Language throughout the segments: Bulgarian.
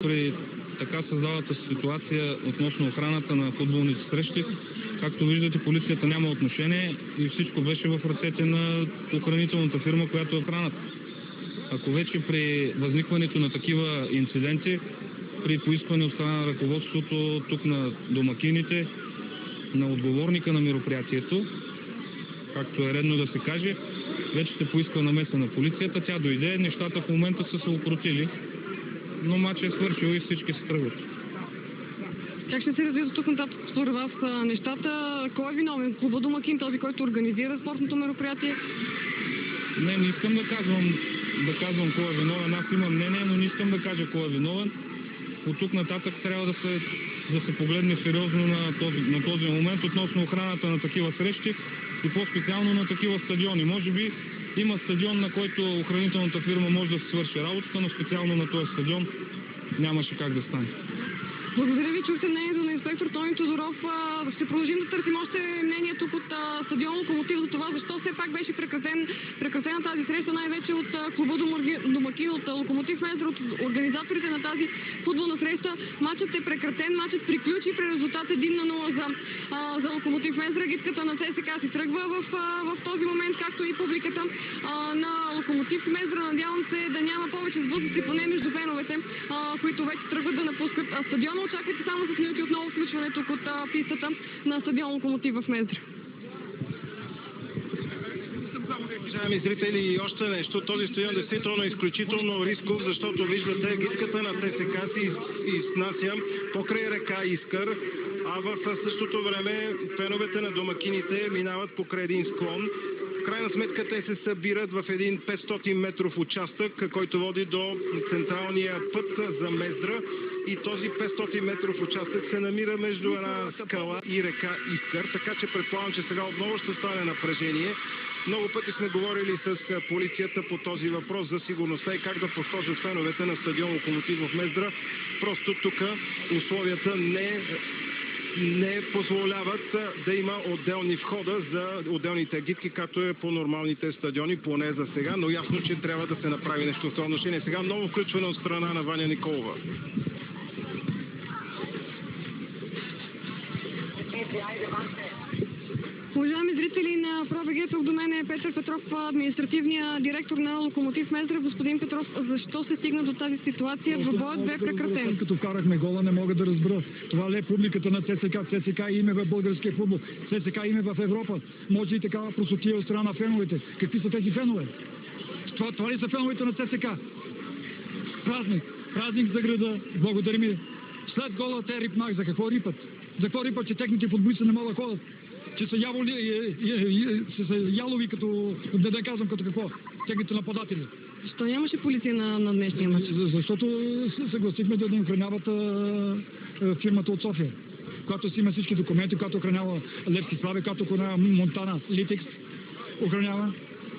При така създалата ситуация относно охраната на футболните срещи, както виждате, полицията няма отношение и всичко беше в ръцете на охранителната фирма, която е охраната. Ако вече при възникването на такива инциденти, при поискване от страна на ръководството, тук на домакините, на отговорника на мероприятието, както е редно да се каже, вече се поиска намеса на полицията, тя дойде, нещата в момента са се укротили, но матчът е свършил и всички се тръгват. Как ще се развият тук нататък според вас нещата? Кой е виновен? Клуба домакин, този, който организира спортното мероприятие? Не искам да казвам кой е виновен. Аз имам мнение, но не искам да кажа кой е виновен. От тук нататък трябва да се погледне сериозно на този момент относно охраната на такива срещи и по-специално на такива стадиони. Може би има стадион, на който охранителната фирма може да се свърши работата, но специално на този стадион нямаше как да стане. Благодаря ви, чухте мнението на инспектор Тони Тодоров. Ще продължим да търсим още мнение тук от стадион Локомотив за това, защо все пак беше прекратена тази среща, най-вече от клуба домакин, от Локомотив Мездра, от организаторите на тази футболна среща. Матчът е прекратен, матчът приключи при резултат 1-0 за Локомотив Мездра. Гидката на ЦСК си тръгва в този момент, както и публиката на Локомотив Мездра. Надявам се да няма повече сблъсъци, поне между феновете, които вече тръгват да напускат стадиона. Очаквайте само с минути отново включване тук от пистата на стадион Локомотив в Мездра. Уважаеми зрители, и още нещо. Този стадион действително е изключително рисков, защото виждате, гидката на ЦСКА си изнася покрай река Искър, а в същото време феновете на домакините минават покрай един склон. В крайна сметка те се събират в един 500 метров участък, който води до централния път за Мездра, и този 500 метров участък се намира между една скала и река Искър, така че предполагам, че сега отново ще стане напрежение. Много пъти сме говорили с полицията по този въпрос за сигурността и как да подхождат феновете на стадион Локомотив в Мездра. Просто тук условията не позволяват да има отделни входа за отделните гидки, както е по нормалните стадиони, поне за сега, но ясно, че трябва да се направи нещо в това отношение. Сега ново включване от страна на Ваня Николова. Уважаеми зрители на ПроБГ, тук до мен е Петър Петров, административният директор на Локомотив Мездра. Господин Петров, защо се стигна до тази ситуация? Двобоят бе прекратен. Като вкарахме гола, не мога да разбера. Това ли е публиката на ЦСКА? ЦСКА име в българския футбол. ЦСКА име в Европа. Може и такава просотия от страна на феновете. Какви са тези фенове? Това ли са феновете на ЦСКА? Празник за града. Благодарим ви. След гола те рипнах. За какво рипат? За какво рипат, че техните футболисти не могат да ходят? Че са ялови, като, да казвам като какво, техните нападатели. Защо нямаше полиция на днешния мач? Защото съгласихме да охраняват фирмата от София, която си има всички документи, която охранява Левски Слави, която охранява Монтана Литекс,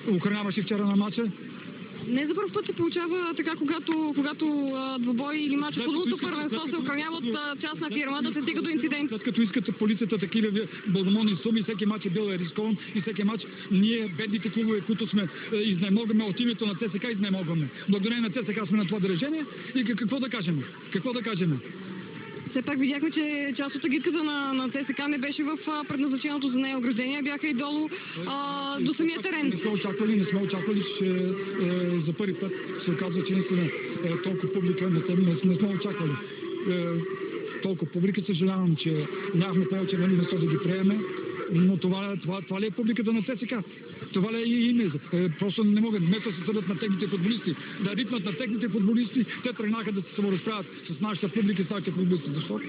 охраняваше вчера на мача. Не за първ път се получава така, когато двобой или мач от футболното първенство се охранява от частна фирма, да се стига до инцидент. След като искат полицията такива благомолни суми, всеки мач е бил рискован и всеки мач ние, бедните клубове, които сме изнемогваме от името на ЦСКА, изнемогваме. Благодарение на ЦСКА сме на това решение и какво да кажем? Какво да кажем? Все пак видяхме, че част от гидката на ЦСКА не беше в предназначеното за нея ограждение, бяха и долу до самия терен. Не сме очаквали, че за първи път се оказва, че наистина толкова публика не сме очаквали. Толкова публика, съжалявам, че нямахме повече место да ги приеме, но това ли е публиката на ЦСКА? Това ли е име? Просто не могат вместо да се съдят на техните футболисти, да рипнат на техните футболисти, те тръгнаха да се саморазправят с нашата публика и с нашите футболисти. Защо?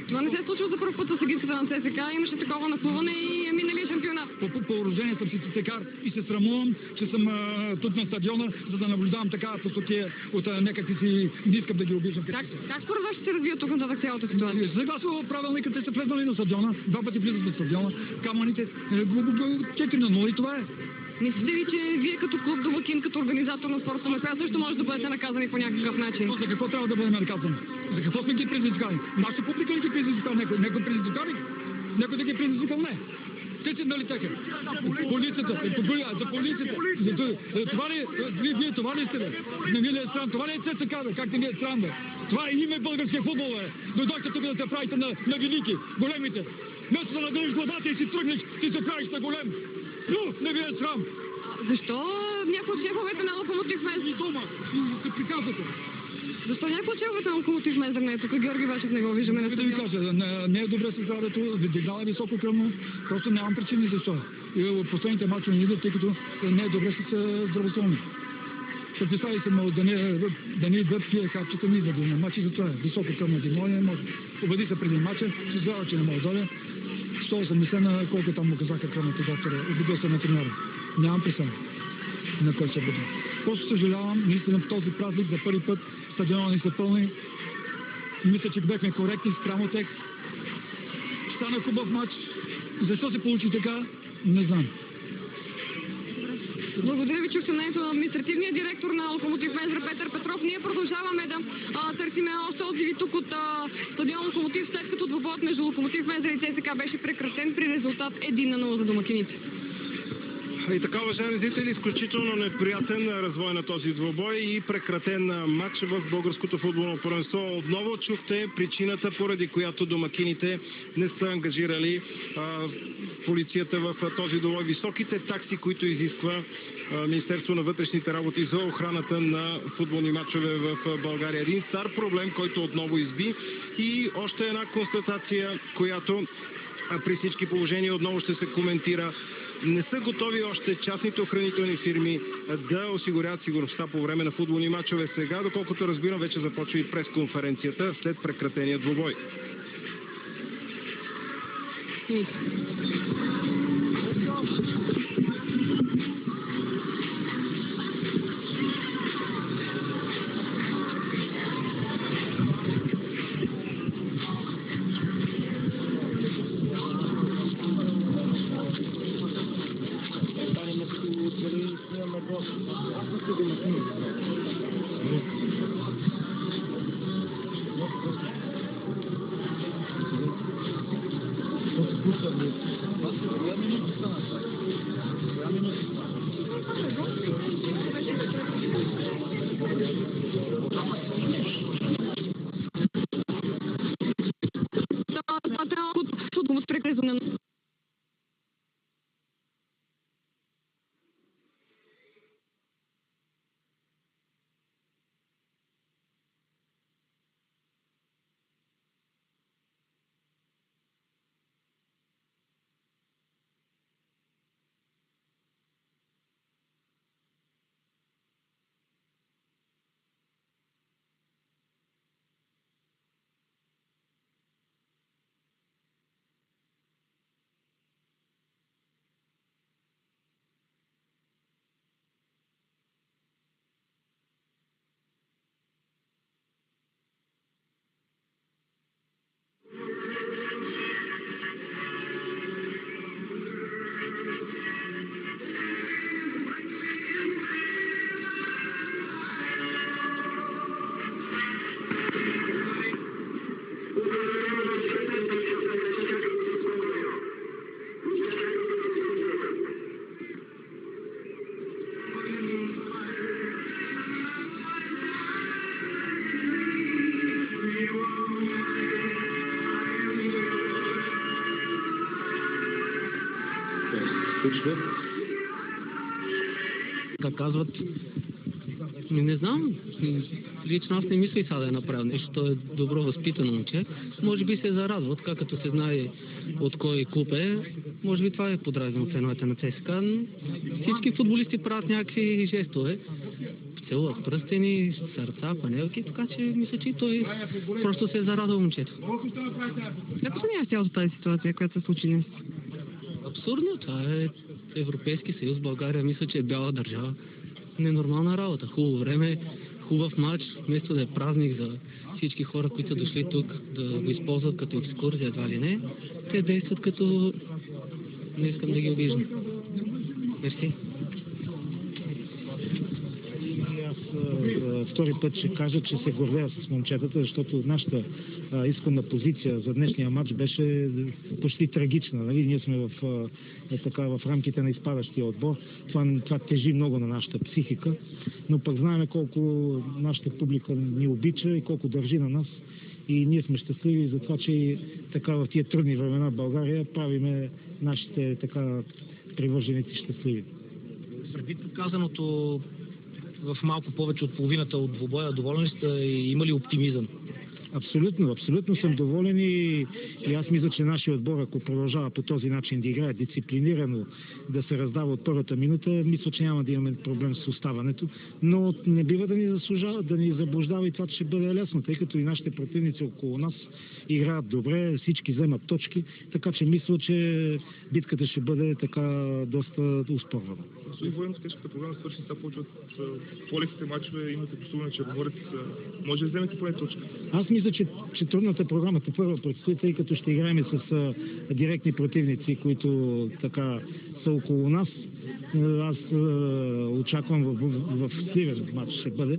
Това не се е случило за първ път с гидката на ЦСКА, имаше такова нахлуване и миналия шампионат. По въоръжение съм си цитекар и се срамувам, че съм тук на стадиона, за да наблюдавам такава посокия от някакви си, не искам да ги обиждам. Как според вас ще се развие тук нататък цялата ситуация? Съгласно правилника, те са влезнали на стадиона, два пъти влизат на стадиона, камъните, 4-0 и това е. Мислите ли, че вие като клуб домакин, като организатор на спортното мероприятие също може да бъдете наказани по някакъв начин? За какво трябва да бъдем наказани? За какво сме ги предизвикали? Нашата публика ли ги предизвикали? Някой предизвикали? Някой да ги предизвикал? Не. Те си нали така? Полицията. За полицията. Това ли, вие това ли сте? Не ви ли е срам? Това ли е ЦСКА? Как не ви е срам? Това е име българския футбол, е. Дойдохте тук да се правите на велики, големите. Вместо да надънеш главата и си тръгнеш, ти се правиш на голем. Но, не ви е срам. Защо някои от шефовете на Локомотив Мездър? И дома, и се приказвате. Защо някои от шефовете на Локомотив Мездър не е тук? Георги Башев не го виждаме на Да ви стадион. кажа, не е добре с здравето, дигнала е високо кръвно, просто нямам причини защо. И от последните мачове не идват, тъй като не е добре с здравословно. Представи се, да не идват тия хапчета, не идват на матчи, затова е високо кръвно дигнала, не може. Обади се преди матча, че знава, че не може да дойде. 180 на колко там му казаха кръвните доктора, обидил се на тренера. Нямам представа на кой ще бъде. Просто съжалявам, наистина в този празник за първи път стадиона ни се пълни. Мисля, че бяхме коректни спрямо тях. Стана хубав матч. Защо се получи така, не знам. Благодаря ви, чухте мнението на административния директор на Локомотив Мездър Петър Петров. Ние продължаваме да търсиме още отзиви тук от стадион Локомотив, след като двубоят между Локомотив Мездър и ЦСКА беше прекратен при резултат 1-0 за домакините. И така, уважаеми зрители, изключително неприятен развой на този двубой и прекратен матч в българското футболно първенство. Отново чухте причината, поради която домакините не са ангажирали полицията в този двубой. Високите такси, които изисква Министерство на вътрешните работи за охраната на футболни матчове в България. Един стар проблем, който отново изби, и още една констатация, която при всички положения отново ще се коментира. Не са готови още частните охранителни фирми да осигуряват сигурността по време на футболни мачове. Сега, доколкото разбирам, вече започва и пресконференцията след прекратения двубой. Да казват, не знам, лично аз не мисля сега да е направил нещо, той е добро възпитано момче, може би се зарадва, така като се знае от кой клуб е, може би това е подразнено феновете на ЦСКА, но всички футболисти правят някакви жестове, целуват пръстени, сърца, панелки, така че мисля, че той просто се е зарадвал момчето. Как оценяваш цялата тази ситуация, която се случи днес? Абсурдно, това е Европейски съюз, България мисля, че е бяла държава. Ненормална работа, хубаво време, хубав матч, вместо да е празник за всички хора, които са дошли тук да го използват като екскурзия, едва ли не, те действат като... Не искам да ги обиждам. Мерси. Аз втори път ще кажа, че се гордея с момчетата, защото нашата изходна позиция за днешния матч беше почти трагична. Нали? Ние сме в рамките на изпадащия отбор. Това тежи много на нашата психика, но пък знаем колко нашата публика ни обича и колко държи на нас. И ние сме щастливи за това, че така в тия трудни времена в България правиме нашите така привърженици щастливи. Предвид показаното в малко повече от половината от двубоя, доволен сте и има ли оптимизъм? Абсолютно съм доволен и аз мисля, че нашия отбор, ако продължава по този начин да играе дисциплинирано, да се раздава от първата минута, мисля, че няма да имаме проблем с оставането, но не бива да ни заблуждава и това, че ще бъде лесно, тъй като и нашите противници около нас играят добре, всички вземат точки, така че мисля, че битката ще бъде така доста успорвана. Господин Военов, тежката програма свърши сега повече от по-леките мачове, имате гласуване, че говорите, може да вземете поне точка. Аз мисля, че трудната програма първо предстои, тъй като ще играем с директни противници, които така са около нас. Аз очаквам в Сливен матч ще бъде.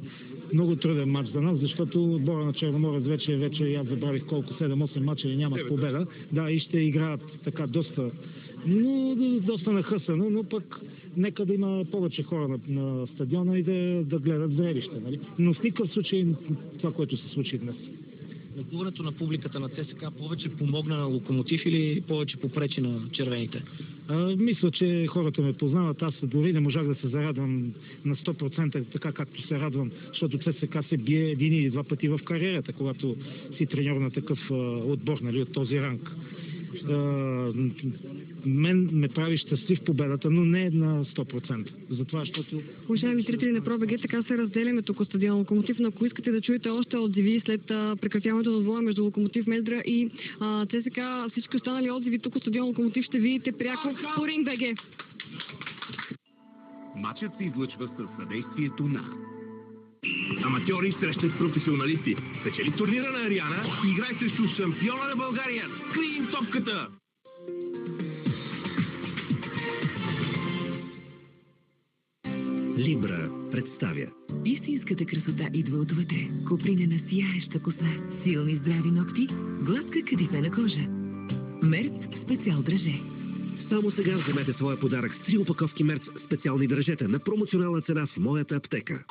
Много труден матч за нас, защото отбора на Черноморец вече аз забравих колко, 7-8 мача и нямат победа. Да, и ще играят така доста нахъсано, но пък нека да има повече хора на стадиона и да гледат зрелище. Нали? Но в никакъв случай това, което се случи днес. Нахлуването на публиката на ЦСКА повече помогна на Локомотив или повече попречи на червените? Мисля, че хората ме познават. Аз дори не можах да се зарадвам на 100% така, както се радвам, защото ЦСКА се бие един или два пъти в кариерата, когато си треньор на такъв отбор, нали, от този ранг. Мен ме прави щастлив победата, но не на 100%. Затова, защото... Уважаеми зрители на ProBG, така се разделяме тук от стадион Локомотив, но ако искате да чуете още отзиви след прекратяването на двоя между Локомотив Мездра и ЦСКА, всички останали отзиви тук от стадион Локомотив ще видите пряко по Ring.bg. Матчът се излъчва със съдействието на аматьори срещат професионалисти. Спечели турнира на Ариана и играй срещу шампиона на България. Скри им топката! Либра представя. Истинската красота идва отвътре. Купринена сияеща коса, силни здрави ногти, гладка кадифена кожа. Мерц специал драже. Само сега вземете своя подарък с 3 опаковки Мерц специални дръжета на промоционална цена в моята аптека.